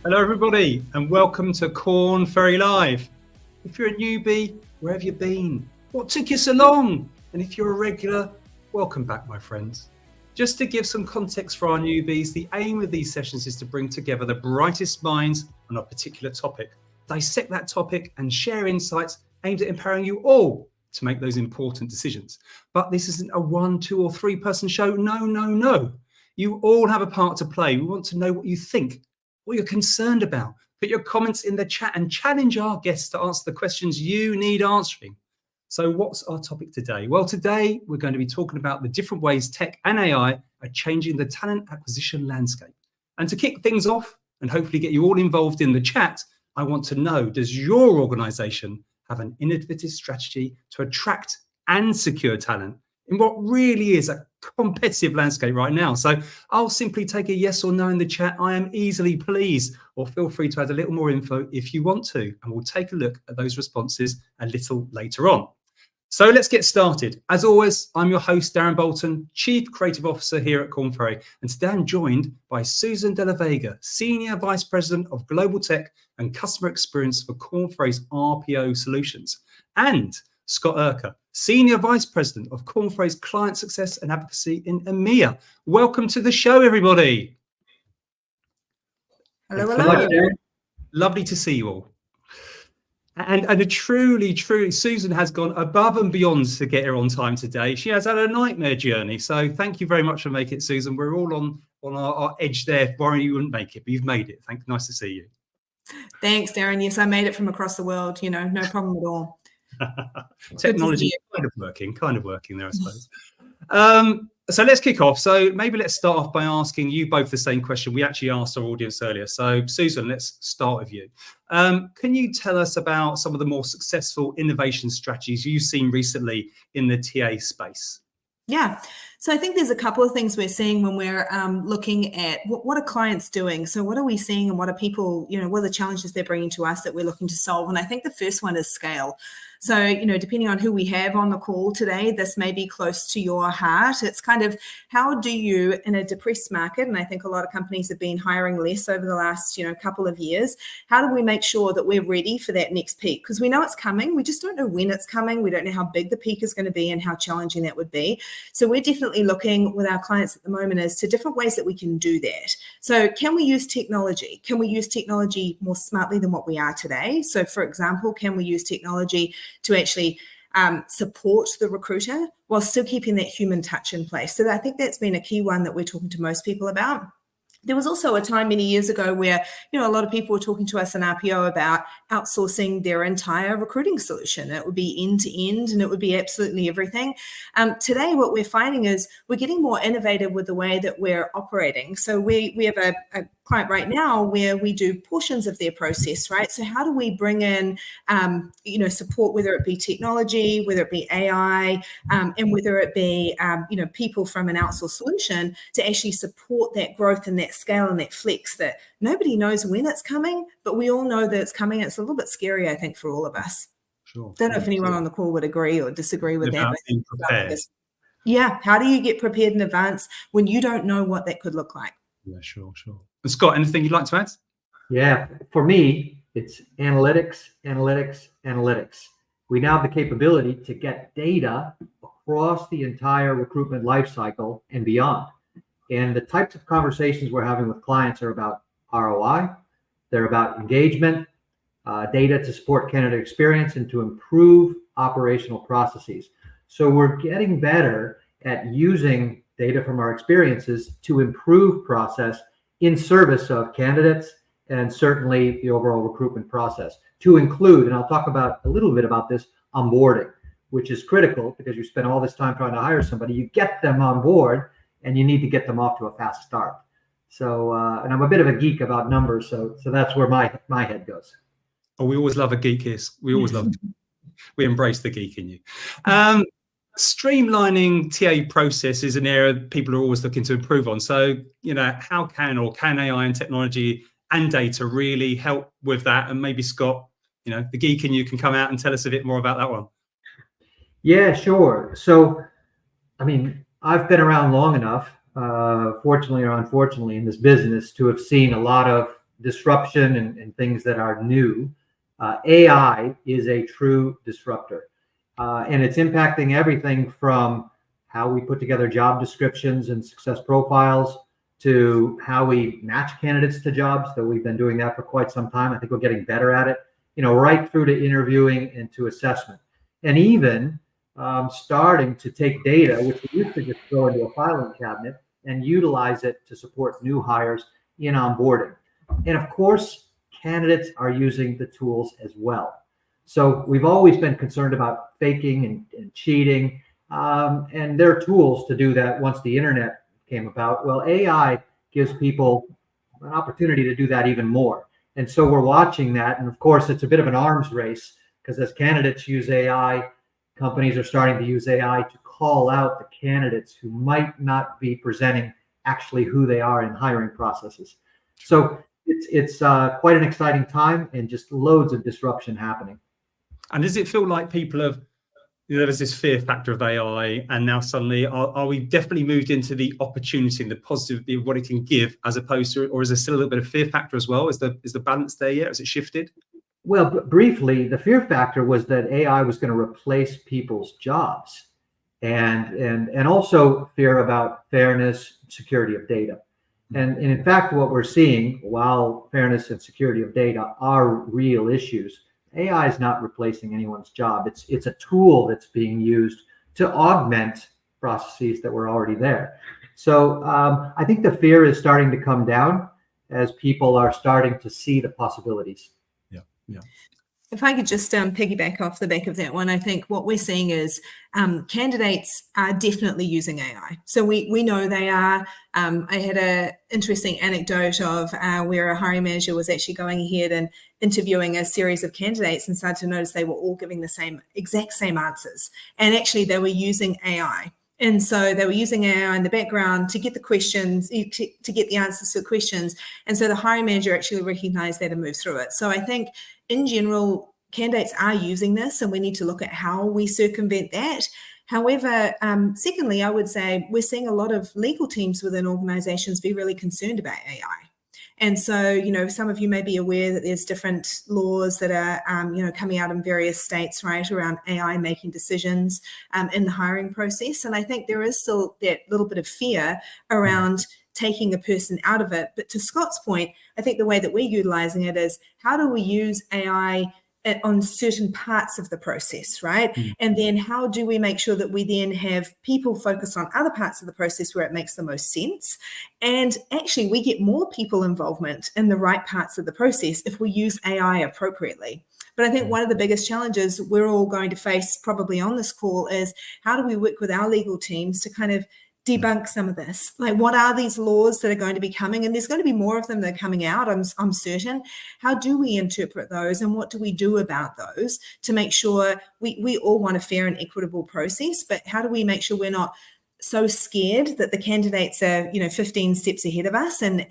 Hello, everybody, and welcome to Korn Ferry Live. If you're a newbie, where have you been? What took you so long? And if you're a regular, welcome back, my friends. Just to give some context for our newbies, the aim of these sessions is to bring together the brightest minds on a particular topic, dissect that topic, and share insights aimed at empowering you all to make those important decisions. But this isn't a 1, 2, or 3 person show. No. You all have a part to play. We want to know what you think, what you're concerned about. Put your comments in the chat and challenge our guests to answer the questions you need answering. So what's our topic today? Well, today we're going to be talking about the different ways tech and AI are changing the talent acquisition landscape. And to kick things off and hopefully get you all involved in the chat, I want to know, does your organization have an innovative strategy to attract and secure talent in what really is a competitive landscape right now? So I'll simply take a yes or no in the chat. I am easily pleased, or feel free to add a little more info if you want to, and we'll take a look at those responses a little later on. So let's get started. As always, I'm your host, Darren Bolton, Chief Creative Officer here at Korn Ferry, and today I'm joined by Susan De La Vega, Senior Vice President of Global Tech and Customer Experience for Korn Ferry's RPO Solutions, and Scott Urquhart, Senior Vice President of Korn Ferry's Client Success and Advocacy in EMEA. Welcome to the show, everybody. Hello. Lovely to see you all. And truly, Susan has gone above and beyond to get here on time today. She has had a nightmare journey. So thank you very much for making it, Susan. We're all on our edge there, worrying you wouldn't make it, but you've made it. Nice to see you. Thanks, Darren. Yes, I made it from across the world. No problem at all. Technology kind of working there, I suppose. So let's kick off. So maybe let's start off by asking you both the same question we actually asked our audience earlier. So Susan, let's start with you. Can you tell us about some of the more successful innovation strategies you've seen recently in the TA space? Yeah. So I think there's a couple of things we're seeing when we're looking at what are clients doing. So what are we seeing, and what are people, what are the challenges they're bringing to us that we're looking to solve? And I think the first one is scale. So, depending on who we have on the call today, this may be close to your heart. It's kind of, how do you, in a depressed market, and I think a lot of companies have been hiring less over the last, couple of years, how do we make sure that we're ready for that next peak? Because we know it's coming. We just don't know when it's coming. We don't know how big the peak is going to be and how challenging that would be. So we're definitely looking with our clients at the moment as to different ways that we can do that. So can we use technology? Can we use technology more smartly than what we are today? So for example, can we use technology to actually support the recruiter while still keeping that human touch in place? So I think that's been a key one that we're talking to most people about. There was also a time many years ago where, a lot of people were talking to us in RPO about outsourcing their entire recruiting solution. It would be end to end, and it would be absolutely everything. Today, what we're finding is we're getting more innovative with the way that we're operating. So we have a client right now where we do portions of their process, right? So how do we bring in, support, whether it be technology, whether it be AI, and whether it be, people from an outsourced solution to actually support that growth and that scale and that flex that nobody knows when it's coming, but we all know that it's coming. It's a little bit scary, I think, for all of us. Don't know if anyone on the call would agree or disagree with that. Yeah. How do you get prepared in advance when you don't know what that could look like? Yeah, sure. And Scott, anything you'd like to add? Yeah, for me, it's analytics. We now have the capability to get data across the entire recruitment lifecycle and beyond. And the types of conversations we're having with clients are about ROI. They're about engagement, data to support candidate experience, and to improve operational processes. So we're getting better at using data from our experiences to improve process in service of candidates and certainly the overall recruitment process, to include, and I'll talk about a little bit about this, onboarding, which is critical because you spend all this time trying to hire somebody, you get them on board, and you need to get them off to a fast start. So, and I'm a bit of a geek about numbers, so that's where my head goes. Oh, we always love a geek here. We always love it. We embrace the geek in you. Streamlining TA process is an area people are always looking to improve on. So, how can AI and technology and data really help with that? And maybe Scott, the geek in you can come out and tell us a bit more about that one. Yeah, sure. So, I've been around long enough, fortunately or unfortunately, in this business to have seen a lot of disruption and things that are new, AI is a true disruptor. And it's impacting everything from how we put together job descriptions and success profiles to how we match candidates to jobs. So we've been doing that for quite some time. I think we're getting better at it, right through to interviewing and to assessment. And even starting to take data, which we used to just throw into a filing cabinet, and utilize it to support new hires in onboarding. And of course, candidates are using the tools as well. So we've always been concerned about faking and cheating, and there are tools to do that once the internet came about. Well, AI gives people an opportunity to do that even more. And so we're watching that. And of course, it's a bit of an arms race, because as candidates use AI, companies are starting to use AI to call out the candidates who might not be presenting actually who they are in hiring processes. So it's quite an exciting time, and just loads of disruption happening. And does it feel like people have, there's this fear factor of AI, and now suddenly are we definitely moved into the opportunity and the positivity of what it can give, as opposed to, or is there still a little bit of fear factor as well? Is the balance there yet? Has it shifted? Well, briefly, the fear factor was that AI was going to replace people's jobs, and also fear about fairness, security of data. And in fact, what we're seeing, while fairness and security of data are real issues, AI is not replacing anyone's job. It's a tool that's being used to augment processes that were already there. So I think the fear is starting to come down as people are starting to see the possibilities. Yeah. If I could just piggyback off the back of that one, I think what we're seeing is candidates are definitely using AI. So we know they are. I had an interesting anecdote of where a hiring manager was actually going ahead and interviewing a series of candidates, and started to notice they were all giving the exact same answers. And actually they were using AI. And so they were using AI in the background to get the questions, to get the answers to the questions. And so the hiring manager actually recognized that and moved through it. So I think in general, candidates are using this, and we need to look at how we circumvent that. However, secondly, I would say we're seeing a lot of legal teams within organizations be really concerned about AI. And so, some of you may be aware that there's different laws that are, coming out in various states, right, around AI making decisions in the hiring process. And I think there is still that little bit of fear around taking a person out of it. But to Scott's point, I think the way that we're utilizing it is, how do we use AI on certain parts of the process, right? And then how do we make sure that we then have people focus on other parts of the process where it makes the most sense? And actually we get more people involvement in the right parts of the process if we use AI appropriately. But I think one of the biggest challenges we're all going to face probably on this call is, how do we work with our legal teams to kind of debunk some of this? Like, what are these laws that are going to be coming? And there's going to be more of them that are coming out, I'm certain. How do we interpret those, and what do we do about those to make sure we all want a fair and equitable process, but how do we make sure we're not so scared that the candidates are 15 steps ahead of us, and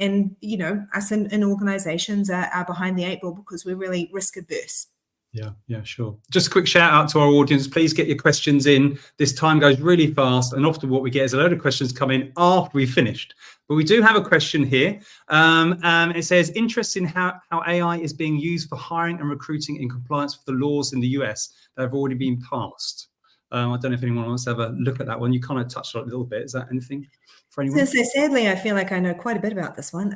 us in organizations are behind the 8 ball because we're really risk adverse? Yeah, sure. Just a quick shout out to our audience. Please get your questions in. This time goes really fast, and often what we get is a load of questions come in after we've finished. But we do have a question here. It says, interest in how AI is being used for hiring and recruiting in compliance with the laws in the US that have already been passed. I don't know if anyone wants to have a look at that one. You kind of touched on it a little bit. Is that anything for anyone? So sadly, I feel like I know quite a bit about this one.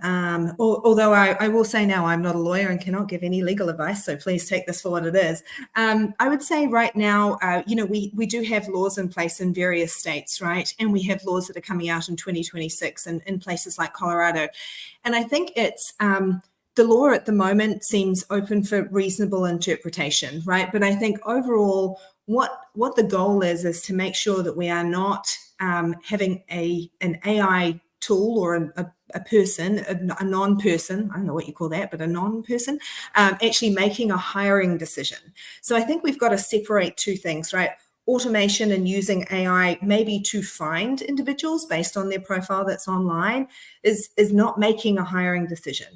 Although I will say now I'm not a lawyer and cannot give any legal advice, so please take this for what it is. I would say right now, we do have laws in place in various states, right? And we have laws that are coming out in 2026 in places like Colorado. And I think it's the law at the moment seems open for reasonable interpretation, right? But I think overall, what the goal is to make sure that we are not having an AI tool or a person, a non-person, I don't know what you call that, but a non-person, actually making a hiring decision. So I think we've got to separate two things, right? Automation and using AI maybe to find individuals based on their profile that's online is not making a hiring decision,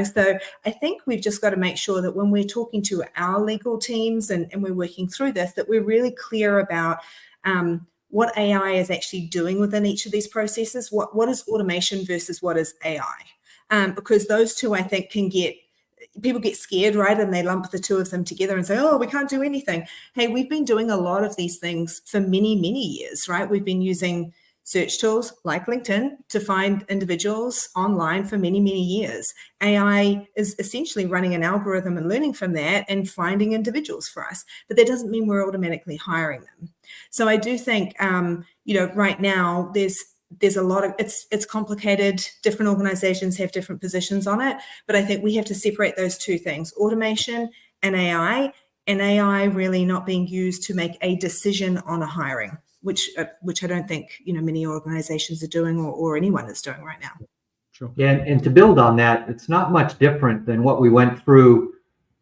So I think we've just got to make sure that when we're talking to our legal teams and we're working through this, that we're really clear about what AI is actually doing within each of these processes. What is automation versus what is AI? because those two, I think, people get scared, right? And they lump the two of them together and say, oh, we can't do anything. Hey, we've been doing a lot of these things for many, many years, right? We've been using search tools like LinkedIn to find individuals online for many, many years. AI is essentially running an algorithm and learning from that and finding individuals for us. But that doesn't mean we're automatically hiring them. So I do think, right now there's a lot of, it's complicated. Different organizations have different positions on it. But I think we have to separate those two things, automation and AI really not being used to make a decision on a hiring, which I don't think many organizations are doing or anyone is doing right now. Sure. Yeah, and to build on that, it's not much different than what we went through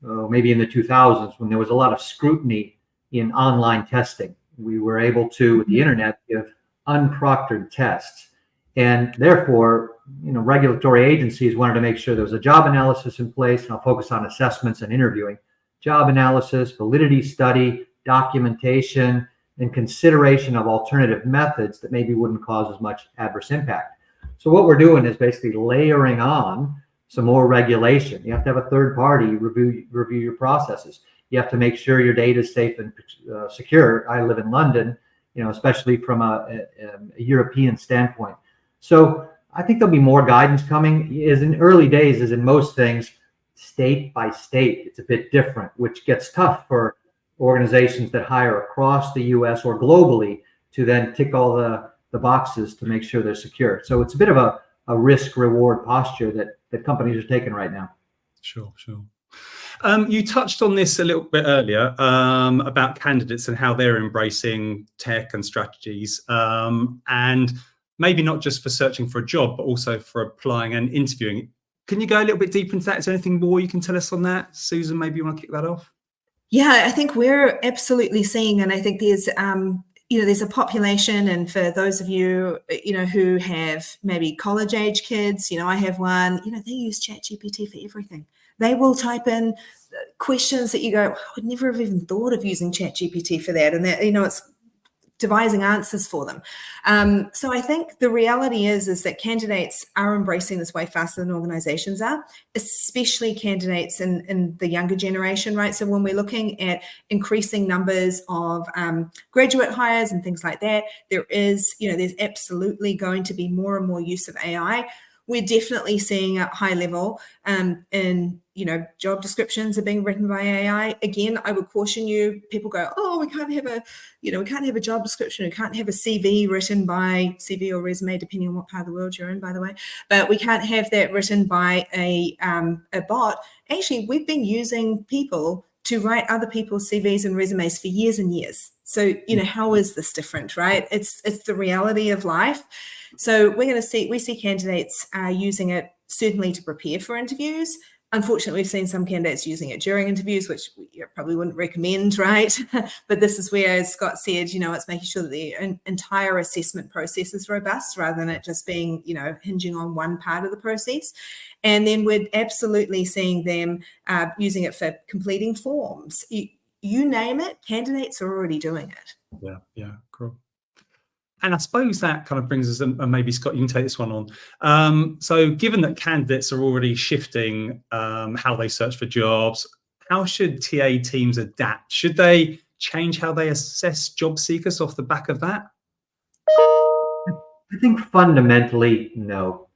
maybe in the 2000s when there was a lot of scrutiny in online testing. We were able to, with the internet, give unproctored tests, and therefore, regulatory agencies wanted to make sure there was a job analysis in place, and I'll focus on assessments and interviewing. Job analysis, validity study, documentation, and consideration of alternative methods that maybe wouldn't cause as much adverse impact. So what we're doing is basically layering on some more regulation. You have to have a third party review your processes. You have to make sure your data is safe and secure. I live in London, especially from a European standpoint. So I think there'll be more guidance coming. Is in early days, as in most things, state by state, it's a bit different, which gets tough for organizations that hire across the US or globally to then tick all the boxes to make sure they're secure. So it's a bit of a risk reward posture that companies are taking right now. Sure. You touched on this a little bit earlier about candidates and how they're embracing tech and strategies, and maybe not just for searching for a job, but also for applying and interviewing. Can you go a little bit deeper into that? Is there anything more you can tell us on that? Susan, maybe you want to kick that off? Yeah, I think we're absolutely seeing, and I think there's there's a population, and for those of you, who have maybe college age kids, I have one, they use ChatGPT for everything. They will type in questions that you go, I would never have even thought of using ChatGPT for that. And that, it's devising answers for them. So I think the reality is that candidates are embracing this way faster than organizations are, especially candidates in the younger generation, right? So when we're looking at increasing numbers of graduate hires and things like that, there's absolutely going to be more and more use of AI. We're definitely seeing at high level in job descriptions are being written by AI. Again, I would caution you, people go, oh, we can't have a job description, we can't have a CV written by CV or resume, depending on what part of the world you're in, by the way, but we can't have that written by a bot. Actually, we've been using people to write other people's CVs and resumes for years and years. So, how is this different, right? It's the reality of life. So we see candidates using it certainly to prepare for interviews. Unfortunately, we've seen some candidates using it during interviews, which we probably wouldn't recommend, right? But this is where, as Scott said, it's making sure that the entire assessment process is robust rather than it just being, hinging on one part of the process. And then we're absolutely seeing them using it for completing forms. You name it, candidates are already doing it. Yeah, cool. And I suppose that kind of brings us, and maybe Scott, you can take this one on. So given that candidates are already shifting how they search for jobs, how should TA teams adapt? Should they change how they assess job seekers off the back of that? I think fundamentally, no.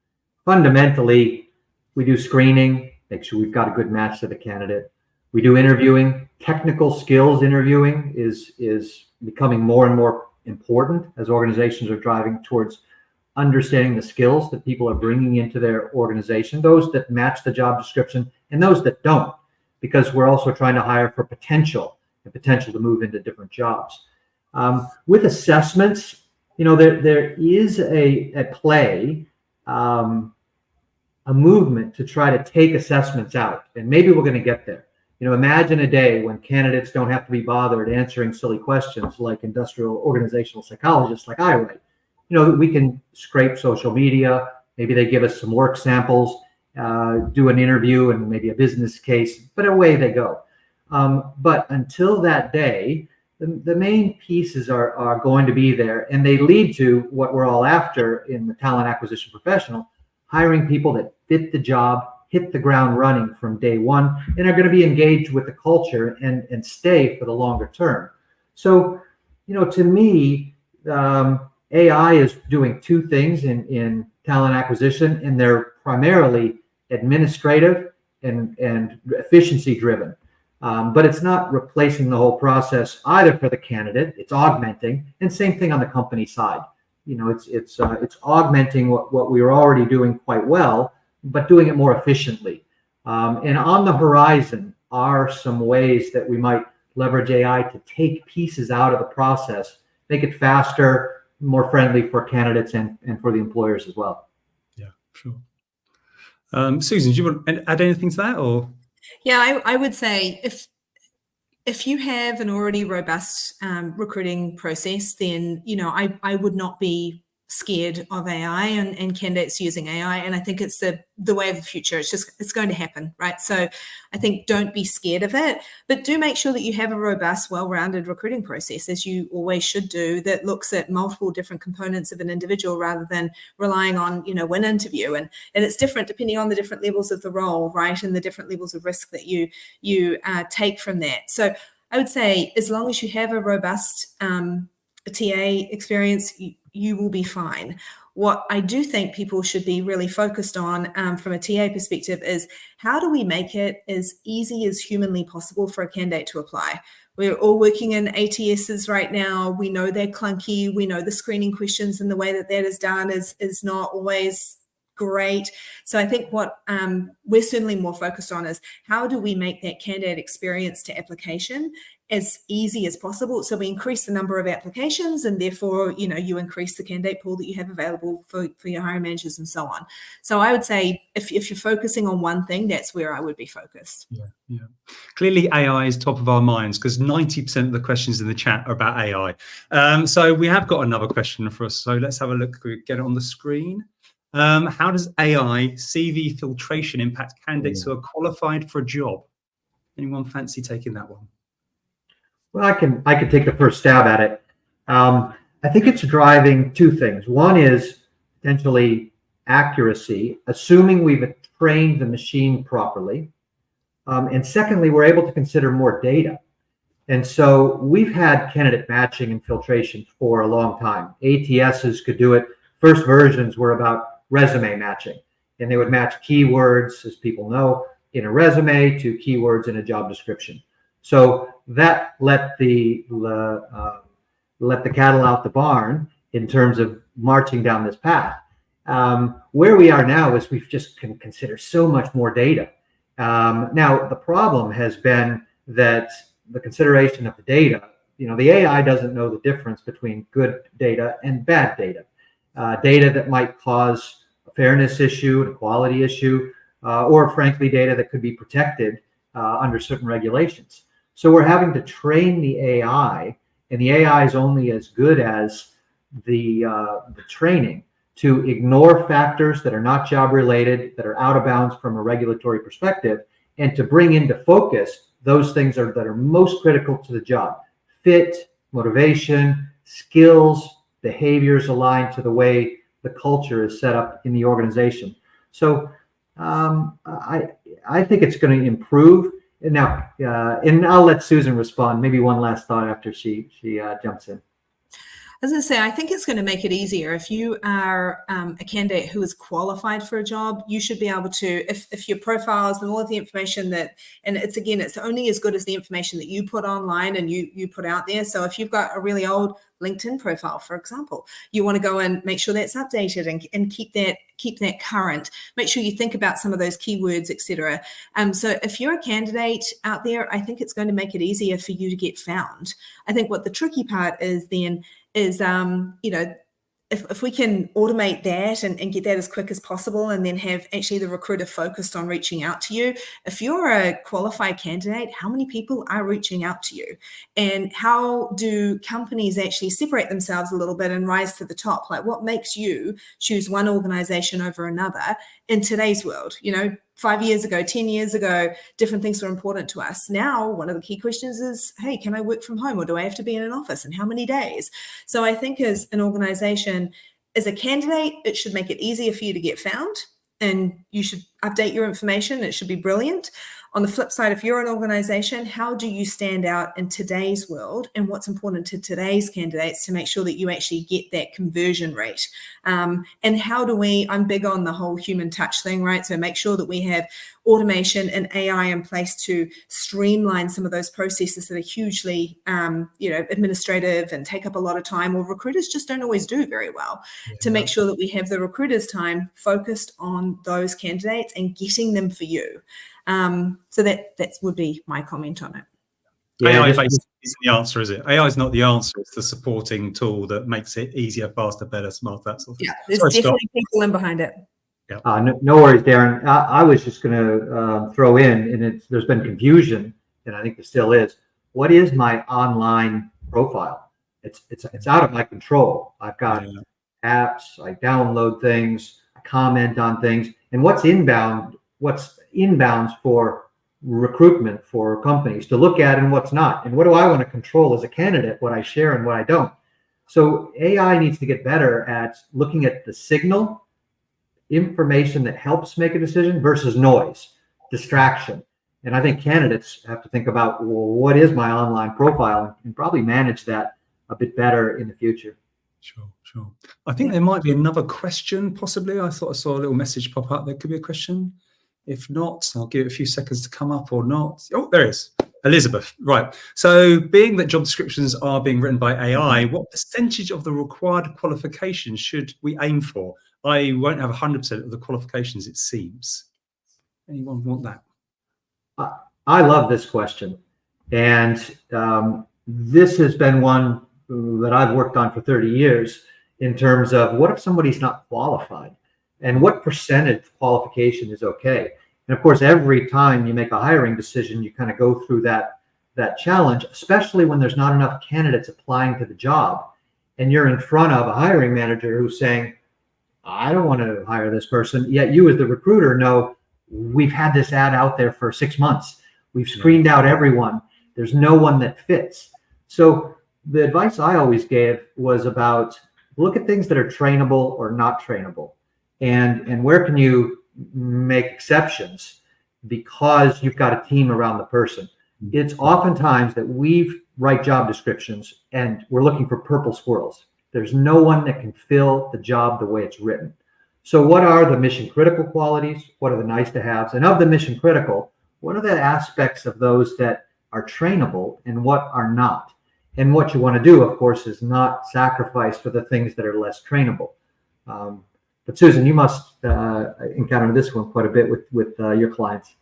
Fundamentally, we do screening, make sure we've got a good match to the candidate. We do interviewing. Technical skills interviewing is becoming more and more important as organizations are driving towards understanding the skills that people are bringing into their organization, those that match the job description and those that don't, because we're also trying to hire for potential to move into different jobs. With assessments, there is a play, a movement to try to take assessments out, and maybe we're going to get there. Imagine a day when candidates don't have to be bothered answering silly questions like industrial organizational psychologists like I write. We can scrape social media. Maybe they give us some work samples, do an interview and maybe a business case, but away they go. But until that day, the main pieces are going to be there, and they lead to what we're all after in the talent acquisition professional, hiring people that fit the job, hit the ground running from day one, and are going to be engaged with the culture and stay for the longer term. So, to me, AI is doing two things in talent acquisition, and they're primarily administrative and efficiency driven. But it's not replacing the whole process either for the candidate. It's augmenting, and same thing on the company side. It's augmenting what we were already doing quite well, but doing it more efficiently. And on the horizon are some ways that we might leverage AI to take pieces out of the process, make it faster, more friendly for candidates and for the employers as well. Yeah, sure. Susan, do you want to add anything to that, or? Yeah, I would say if you have an already robust recruiting process, then I would not be scared of AI and candidates using AI. And I think it's the way of the future. It's going to happen, right? So I think don't be scared of it, but do make sure that you have a robust, well-rounded recruiting process, as you always should do, that looks at multiple different components of an individual rather than relying on, one interview. And it's different depending on the different levels of the role, right? And the different levels of risk that you take from that. So I would say as long as you have a robust TA experience, you will be fine. What I do think people should be really focused on from a TA perspective is how do we make it as easy as humanly possible for a candidate to apply? We're all working in ATSs right now. We know they're clunky. We know the screening questions and the way that is done is not always great. So I think what we're certainly more focused on is how do we make that candidate experience to application as easy as possible, so we increase the number of applications and therefore you increase the candidate pool that you have available for your hiring managers and so on. So I would say if you're focusing on one thing, that's where I would be focused. Yeah. Clearly AI is top of our minds because 90% of the questions in the chat are about AI. So we have got another question for us, so let's have a look. We get it on the screen. How does AI CV filtration impact candidates who are qualified for a job? Anyone fancy taking that one? Well, I can take the first stab at it. I think it's driving two things. One is potentially accuracy, assuming we've trained the machine properly. And secondly, we're able to consider more data. And so we've had candidate matching and filtration for a long time. ATSs could do it. First versions were about resume matching, and they would match keywords, as people know, in a resume to keywords in a job description. So that let the cattle out the barn in terms of marching down this path. Where we are now is we've just can consider so much more data. Now, the problem has been that the consideration of the data, the AI doesn't know the difference between good data and bad data. Data that might cause a fairness issue, an equality issue, or frankly, data that could be protected under certain regulations. So we're having to train the AI, and the AI is only as good as the training to ignore factors that are not job related, that are out of bounds from a regulatory perspective, and to bring into focus those things that are most critical to the job: fit, motivation, skills, behaviors aligned to the way the culture is set up in the organization. So I think it's going to improve. Now, and I'll let Susan respond. Maybe one last thought after she jumps in. As I say, I think it's going to make it easier. If you are a candidate who is qualified for a job, you should be able to, if your profiles and all of the information and it's only as good as the information that you put online and you put out there. So if you've got a really old LinkedIn profile, for example, you want to go and make sure that's updated and keep that current. Make sure you think about some of those keywords, etc. So if you're a candidate out there, I think it's going to make it easier for you to get found. I think what the tricky part is then is, if we can automate that and get that as quick as possible, and then have actually the recruiter focused on reaching out to you. If you're a qualified candidate, how many people are reaching out to you? And how do companies actually separate themselves a little bit and rise to the top? Like, what makes you choose one organization over another in today's world? 5 years ago, 10 years ago, different things were important to us. Now, one of the key questions is, hey, can I work from home, or do I have to be in an office, and how many days? So I think as an organization, as a candidate, it should make it easier for you to get found. and you should update your information. It should be brilliant. On the flip side, if you're an organization, how do you stand out in today's world, and what's important to today's candidates to make sure that you actually get that conversion rate? And how do I'm big on the whole human touch thing, right? So make sure that we have automation and AI in place to streamline some of those processes that are hugely, administrative and take up a lot of time, or recruiters just don't always do very well, to make sure that we have the recruiters' time focused on those candidates and getting them for you. So that would be my comment on it. AI basically isn't the answer, is it? AI is not the answer. It's the supporting tool that makes it easier, faster, better, smarter, that sort of thing. Yeah, there's definitely people in behind it. Yeah. No worries, Darren. I was just going to throw in, and there's been confusion, and I think there still is. What is my online profile? It's out of my control. I've got apps. I download things. I comment on things. And what's inbounds for recruitment for companies to look at, and what's not, and what do I want to control as a candidate, what I share and what I don't. So AI needs to get better at looking at the signal, information that helps make a decision versus noise, distraction. And I think candidates have to think about, well, what is my online profile, and probably manage that a bit better in the future. Sure. I think there might be another question, possibly. I thought I saw a little message pop up. There could be a question. If not, I'll give it a few seconds to come up, or not. Oh, there it is. Elizabeth. Right. So being that job descriptions are being written by AI, what percentage of the required qualifications should we aim for? I won't have 100% of the qualifications, it seems. Anyone want that? I love this question. And this has been one that I've worked on for 30 years in terms of, what if somebody's not qualified? And what percentage qualification is okay? And of course, every time you make a hiring decision, you kind of go through that challenge, especially when there's not enough candidates applying to the job. And you're in front of a hiring manager who's saying, I don't want to hire this person. Yet you as the recruiter know, we've had this ad out there for 6 months. We've screened out everyone. There's no one that fits. So the advice I always gave was about, look at things that are trainable or not trainable. And where can you make exceptions because you've got a team around the person. It's oftentimes that we write job descriptions and we're looking for purple squirrels. There's no one that can fill the job the way it's written. So what are the mission critical qualities? What are the nice to haves? And of the mission critical, what are the aspects of those that are trainable and what are not? And what you want to do, of course, is not sacrifice for the things that are less trainable. But Susan, you must encounter this one quite a bit with your clients.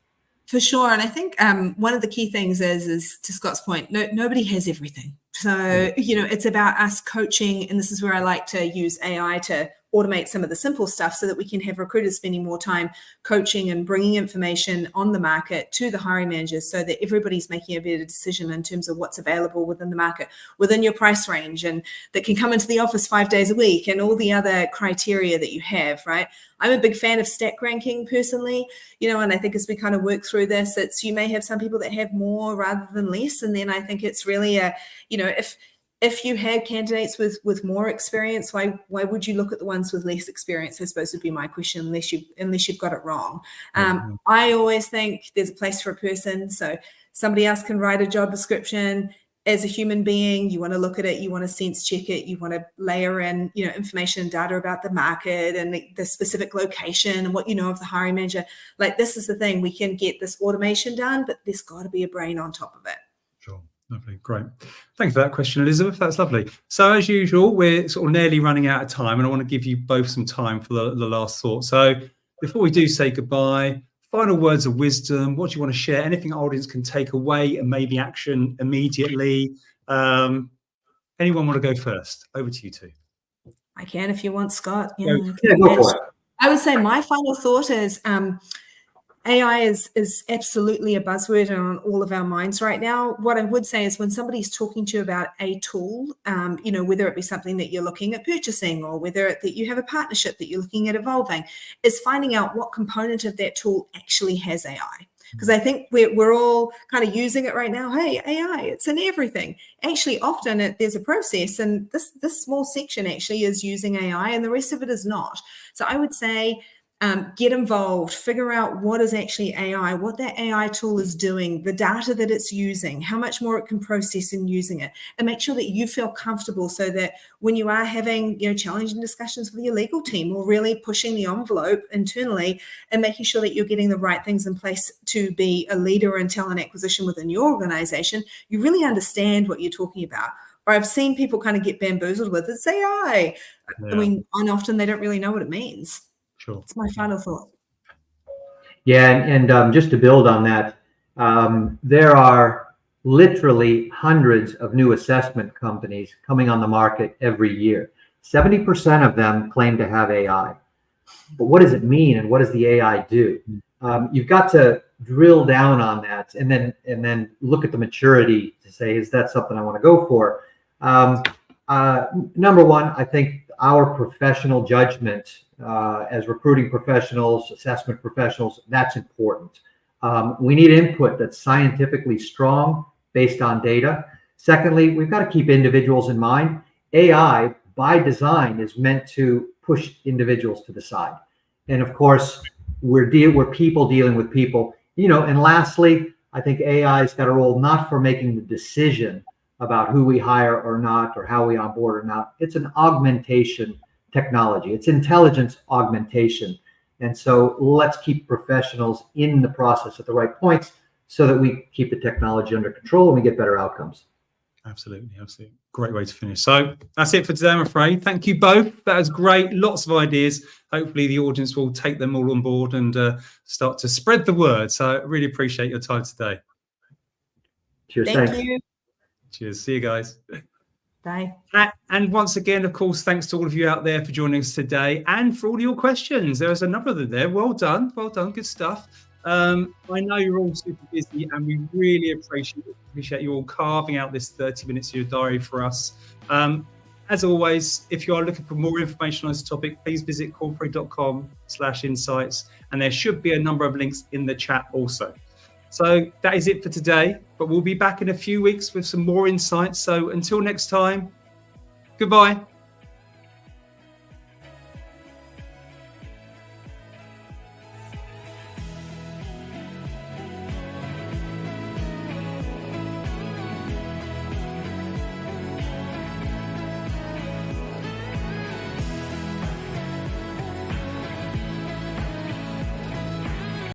For sure. And I think one of the key things is to Scott's point, nobody has everything. So, it's about us coaching. And this is where I like to use AI to automate some of the simple stuff so that we can have recruiters spending more time coaching and bringing information on the market to the hiring managers so that everybody's making a better decision in terms of what's available within the market, within your price range, and that can come into the office 5 days a week and all the other criteria that you have, right? I'm a big fan of stack ranking personally, and I think as we kind of work through this, you may have some people that have more rather than less. And then I think it's really if you had candidates with more experience, why would you look at the ones with less experience? I suppose would be my question, unless you've got it wrong. I always think there's a place for a person. So somebody else can write a job description. As a human being, you want to look at it, you want to sense check it, you want to layer in, information and data about the market and the specific location and what you know of the hiring manager. Like, this is the thing, we can get this automation done, but there's got to be a brain on top of it. Sure. Lovely. Great. Thanks for that question, Elizabeth. That's lovely. So as usual, we're sort of nearly running out of time, and I want to give you both some time for the last thought. So before we do say goodbye, final words of wisdom. What do you want to share? Anything our audience can take away and maybe action immediately? Anyone want to go first? Over to you two. I can if you want, Scott. Yeah, go for it. I would say my final thought is AI is absolutely a buzzword and on all of our minds right now. What I would say is when somebody's talking to you about a tool, whether it be something that you're looking at purchasing or whether that you have a partnership that you're looking at evolving, is finding out what component of that tool actually has AI. Because I think we're all kind of using it right now. Hey, AI, it's in everything. Actually, often there's a process, and this small section actually is using AI and the rest of it is not. So I would say, Get involved, figure out what is actually AI, what that AI tool is doing, the data that it's using, how much more it can process in using it, and make sure that you feel comfortable so that when you are having, challenging discussions with your legal team or really pushing the envelope internally and making sure that you're getting the right things in place to be a leader in talent acquisition within your organization, you really understand what you're talking about. Or I've seen people kind of get bamboozled with it's AI. Yeah. I mean, and often they don't really know what it means. Sure. It's my final thought. Yeah, and just to build on that, there are literally hundreds of new assessment companies coming on the market every year. 70% of them claim to have AI. But what does it mean, and what does the AI do? You've got to drill down on that, and then look at the maturity to say, is that something I want to go for? Number one, I think our professional judgment as recruiting professionals, assessment professionals, that's important. We need input that's scientifically strong based on data. Secondly, we've got to keep individuals in mind. AI, by design, is meant to push individuals to the side. And of course, we're people dealing with people. And lastly, I think AI's got a role not for making the decision about who we hire or not, or how we onboard or not. It's an augmentation technology. It's intelligence augmentation. And so let's keep professionals in the process at the right points so that we keep the technology under control and we get better outcomes. Absolutely. Great way to finish. So that's it for today, I'm afraid. Thank you both. That was great. Lots of ideas. Hopefully the audience will take them all on board and start to spread the word. So I really appreciate your time today. Cheers. Thank you. Cheers. See you guys. Bye. And once again, of course, thanks to all of you out there for joining us today and for all your questions. There was a number of them there. Well done. Good stuff. I know you're all super busy, and we really appreciate you all carving out this 30 minutes of your diary for us. As always, if you are looking for more information on this topic, please visit kornferry.com/insights, and there should be a number of links in the chat also. So that is it for today, but we'll be back in a few weeks with some more insights. So until next time, goodbye.